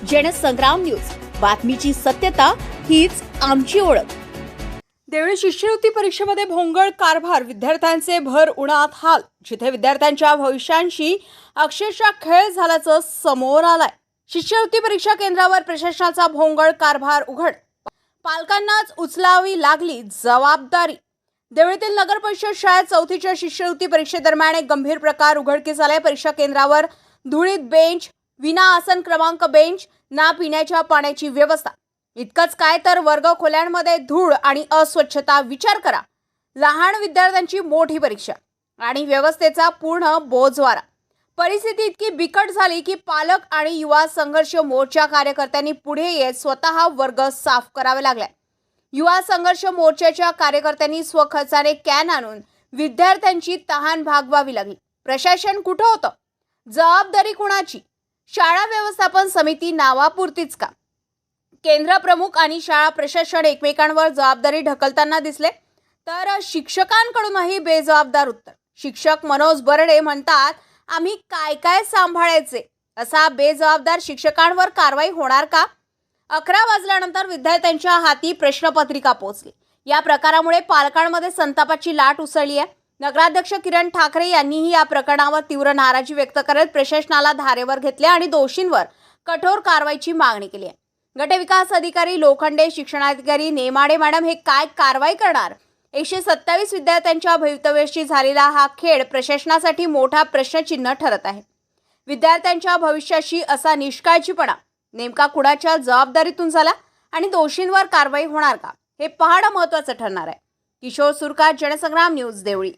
Jansangram news, बातमीची सत्यता हीच आमची ओळख। देवळी शिष्यवृत्ती परीक्षेमध्ये भोंगळ कारभार, विद्यार्थ्यांचे भर उन्हात हाल, जिथे विद्यार्थ्यांच्या भविष्याशी अक्षरशः खेळ झाल्याचं समोर आलंय। शिष्यवृत्ती परीक्षा केंद्रावर प्रशासनाचा भोंगळ कारभार उघड, पालकांनाच उचलावी लागली जबाबदारी। देवळीतील नगर परिषद शाळेत चौथीच्या शिष्यवृत्ती परीक्षेदरम्यान एक गंभीर प्रकार उघडकीस आलाय। परीक्षा केंद्रावर धुळीत बेंच, विना आसन क्रमांक बेंच, ना पिण्याच्या पाण्याची व्यवस्था। इतकंच काय तर वर्ग खोल्यांमध्ये धूळ आणि अस्वच्छता। विचार करा, लहान विद्यार्थ्यांची मोठी परीक्षा आणि व्यवस्थेचा पूर्ण बोजवारा। परिस्थिती इतकी बिकट झाली की पालक आणि युवा संघर्ष मोर्चा कार्यकर्त्यांनी पुढे येत स्वतः वर्ग साफ करावे लागले। युवा संघर्ष मोर्चाच्या कार्यकर्त्यांनी स्वखर्चाने कॅन आणून विद्यार्थ्यांची तहान भागवावी लागली। प्रशासन कुठं होतं? जबाबदारी कुणाची? शाळा व्यवस्थापन समिती नावापुरतीच का? केंद्र प्रमुख आणि शाळा प्रशासन एकमेकांवर जबाबदारी ढकलताना दिसले, तर शिक्षकांकडूनही बेजबाबदार उत्तर। शिक्षक मनोज बर्डे म्हणतात, आम्ही काय काय सांभाळायचे? असा बेजबाबदार शिक्षकांवर कारवाई होणार का? 11 वाजल्यानंतर विद्यार्थ्यांच्या हाती प्रश्नपत्रिका पोहोचली। या प्रकारामुळे पालकांमध्ये संतापाची लाट उसळली आहे। नगराध्यक्ष किरण ठाकरे यांनीही या प्रकरणावर तीव्र नाराजी व्यक्त करत प्रशासनाला धारेवर घेतले आणि दोषींवर कठोर कारवाईची मागणी केली आहे। गटविकास अधिकारी लोखंडे, शिक्षणाधिकारी नेमाडे मॅडम हे काय कारवाई करणार? 127 विद्यार्थ्यांच्या भवितव्याशी झालेला हा खेळ प्रशासनासाठी मोठा प्रश्नचिन्ह ठरत आहे। विद्यार्थ्यांच्या भविष्याशी असा निष्काळजीपणा नेमका कुणाच्या जबाबदारीतून झाला आणि दोषींवर कारवाई होणार का, हे पाहणं महत्त्वाचं ठरणार आहे। किशोर सुरकार, जनसंग्राम न्यूज, देवळी।